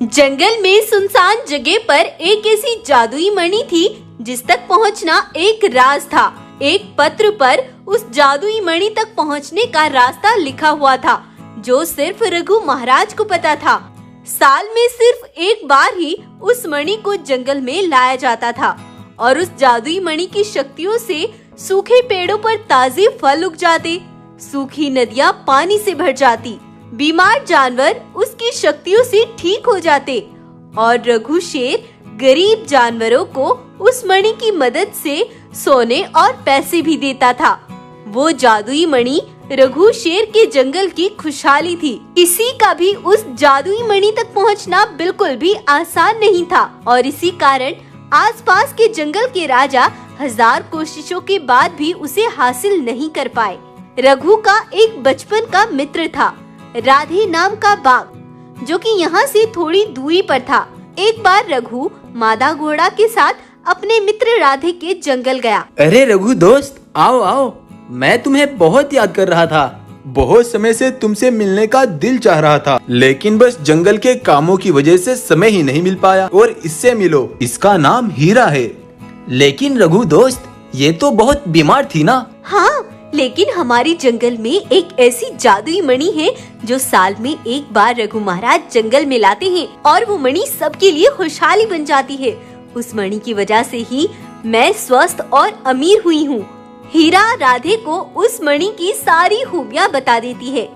जंगल में सुनसान जगह पर एक ऐसी जादुई मणि थी जिस तक पहुंचना एक राज था। एक पत्र पर उस जादुई मणि तक पहुंचने का रास्ता लिखा हुआ था, जो सिर्फ रघु महाराज को पता था। साल में सिर्फ एक बार ही उस मणि को जंगल में लाया जाता था और उस जादुई मणि की शक्तियों से सूखे पेड़ों पर ताजे फल उग जाते, सूखी नदियां पानी से भर जाती, बीमार जानवर उसकी शक्तियों से ठीक हो जाते और रघु शेर गरीब जानवरों को उस मणि की मदद से सोने और पैसे भी देता था। वो जादुई मणि रघु शेर के जंगल की खुशहाली थी। किसी का भी उस जादुई मणि तक पहुंचना बिल्कुल भी आसान नहीं था और इसी कारण आसपास के जंगल के राजा हजार कोशिशों के बाद भी उसे हासिल नहीं कर पाए। रघु का एक बचपन का मित्र था, राधे नाम का बाघ, जो कि यहाँ से थोड़ी दूरी पर था। एक बार रघु मादा घोड़ा के साथ अपने मित्र राधे के जंगल गया। अरे रघु दोस्त, आओ आओ, मैं तुम्हें बहुत याद कर रहा था। बहुत समय से तुमसे मिलने का दिल चाह रहा था, लेकिन बस जंगल के कामों की वजह से समय ही नहीं मिल पाया। और इससे मिलो, इसका नाम हीरा है। लेकिन रघु दोस्त, ये तो बहुत बीमार थी ना? हाँ, लेकिन हमारी जंगल में एक ऐसी जादुई मणि है जो साल में एक बार रघु महाराज जंगल में लाते हैं और वो मणि सबके लिए खुशहाली बन जाती है। उस मणि की वजह से ही मैं स्वस्थ और अमीर हुई हूँ। हीरा राधे को उस मणि की सारी खूबियाँ बता देती है।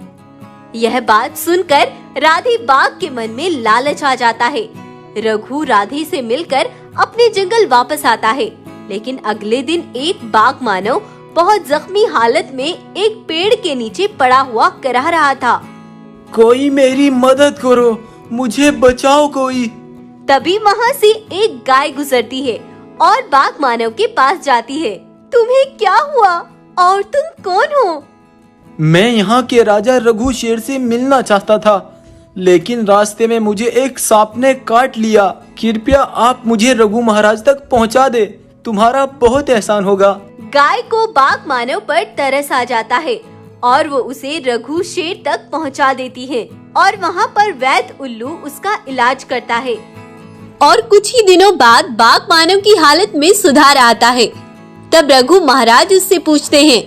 यह बात सुनकर राधे बाघ के मन में लालच आ जाता है। रघु राधे से मिलकर अपने जंगल वापस आता है, लेकिन अगले दिन एक बाघ मानव बहुत जख्मी हालत में एक पेड़ के नीचे पड़ा हुआ कराह रहा था। कोई मेरी मदद करो, मुझे बचाओ कोई। तभी वहाँ से एक गाय गुजरती है और बाघ मानव के पास जाती है। तुम्हें क्या हुआ और तुम कौन हो? मैं यहाँ के राजा रघु शेर से मिलना चाहता था, लेकिन रास्ते में मुझे एक सांप ने काट लिया। कृपया आप मुझे रघु महाराज तक पहुँचा दे, तुम्हारा बहुत एहसान होगा। गाय को बाघ मानव पर तरस आ जाता है और वो उसे रघु शेर तक पहुंचा देती है और वहाँ पर वैद्य उल्लू उसका इलाज करता है। और कुछ ही दिनों बाद बाघ मानव की हालत में सुधार आता है। तब रघु महाराज उससे पूछते हैं,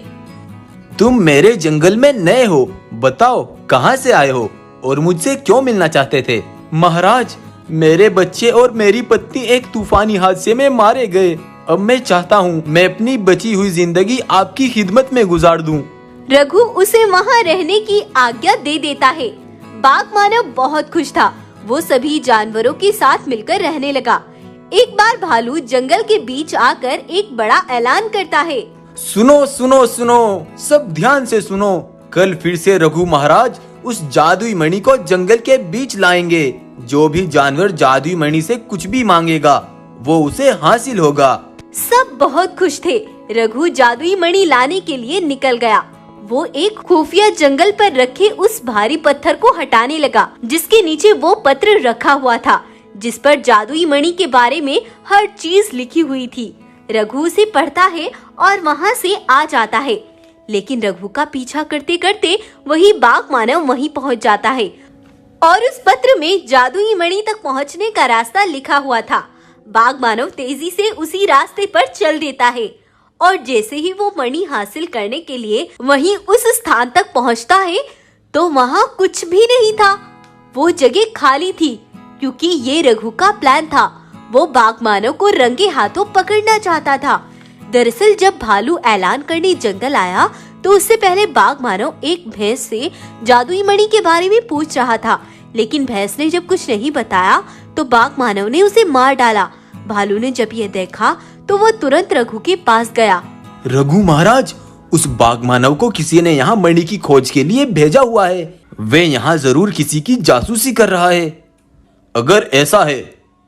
तुम मेरे जंगल में नए हो, बताओ कहाँ से आए हो और मुझसे क्यों मिलना चाहते थे? महाराज, मेरे बच्चे और मेरी पत्नी एक तूफानी हादसे में मारे गए। अब मैं चाहता हूँ मैं अपनी बची हुई जिंदगी आपकी खिदमत में गुजार दूं। रघु उसे वहाँ रहने की आज्ञा दे देता है। बाघ मानव बहुत खुश था। वो सभी जानवरों के साथ मिलकर रहने लगा। एक बार भालू जंगल के बीच आकर एक बड़ा ऐलान करता है। सुनो सुनो सुनो, सब ध्यान से सुनो। कल फिर से रघु महाराज उस जादुई मणि को जंगल के बीच लाएंगे। जो भी जानवर जादुई मणि से कुछ भी मांगेगा वो उसे हासिल होगा। सब बहुत खुश थे। रघु जादुई मणि लाने के लिए निकल गया। वो एक खुफिया जंगल पर रखे उस भारी पत्थर को हटाने लगा, जिसके नीचे वो पत्र रखा हुआ था, जिस पर जादुई मणि के बारे में हर चीज लिखी हुई थी। रघु उसे पढ़ता है और वहाँ से आ जाता है, लेकिन रघु का पीछा करते करते वही बाघ मानव वहीं पहुँच जाता है और उस पत्र में जादुई मणि तक पहुँचने का रास्ता लिखा हुआ था। बाघ मानव तेजी से उसी रास्ते पर चल देता है और जैसे ही वो मणि हासिल करने के लिए वहीं उस स्थान तक पहुंचता है तो वहाँ कुछ भी नहीं था। वो जगह खाली थी, क्योंकि ये रघु का प्लान था। वो बाघ मानव को रंगे हाथों पकड़ना चाहता था। दरअसल जब भालू ऐलान करने जंगल आया तो उससे पहले बाघ मानव एक भैंस से जादुई मणि के बारे में पूछ रहा था, लेकिन भैंस ने जब कुछ नहीं बताया तो बाघ मानव ने उसे मार डाला। भालू ने जब ये देखा तो वो तुरंत रघु के पास गया। रघु महाराज, उस बाघ मानव को किसी ने यहाँ मणि की खोज के लिए भेजा हुआ है। वे यहाँ जरूर किसी की जासूसी कर रहा है। अगर ऐसा है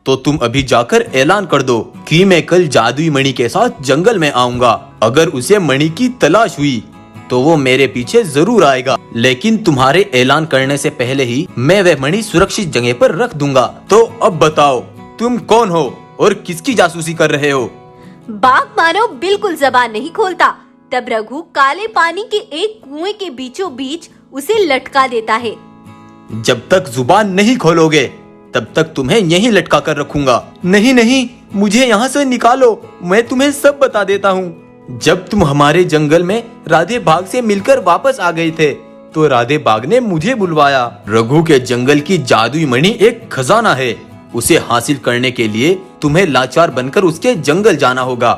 तो तुम अभी जाकर ऐलान कर दो कि मैं कल जादुई मणि के साथ जंगल में आऊंगा। अगर उसे मणि की तलाश हुई तो वो मेरे पीछे जरूर आएगा, लेकिन तुम्हारे ऐलान करने से पहले ही मैं वह मणि सुरक्षित जगह पर रख दूंगा। तो अब बताओ, तुम कौन हो और किसकी जासूसी कर रहे हो? बाघ मानव बिल्कुल जबान नहीं खोलता। तब रघु काले पानी के एक कुएं के बीचों बीच उसे लटका देता है। जब तक जुबान नहीं खोलोगे तब तक तुम्हें यहीं लटका कर रखूंगा। नहीं नहीं, मुझे यहाँ से निकालो, मैं तुम्हें सब बता देता हूँ। जब तुम हमारे जंगल में राधे बाघ से मिलकर वापस आ गए थे तो राधे बाघ ने मुझे बुलवाया। रघु के जंगल की जादुई मणि एक खजाना है। उसे हासिल करने के लिए तुम्हें लाचार बनकर उसके जंगल जाना होगा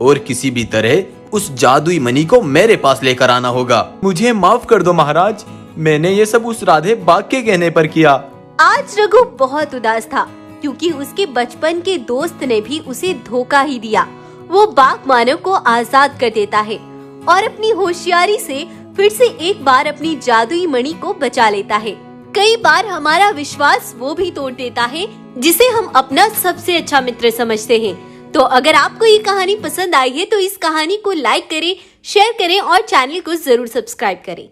और किसी भी तरह उस जादुई मणि को मेरे पास लेकर आना होगा। मुझे माफ कर दो महाराज, मैंने ये सब उस राधे बाघ के कहने पर किया। आज रघु बहुत उदास था क्योंकि उसके बचपन के दोस्त ने भी उसे धोखा ही दिया। वो बाघ मानव को आजाद कर देता है और अपनी होशियारी से फिर से एक बार अपनी जादुई मणि को बचा लेता है। कई बार हमारा विश्वास वो भी तोड़ देता है जिसे हम अपना सबसे अच्छा मित्र समझते हैं। तो अगर आपको ये कहानी पसंद आई है तो इस कहानी को लाइक करें, शेयर करें और चैनल को जरूर सब्सक्राइब करें।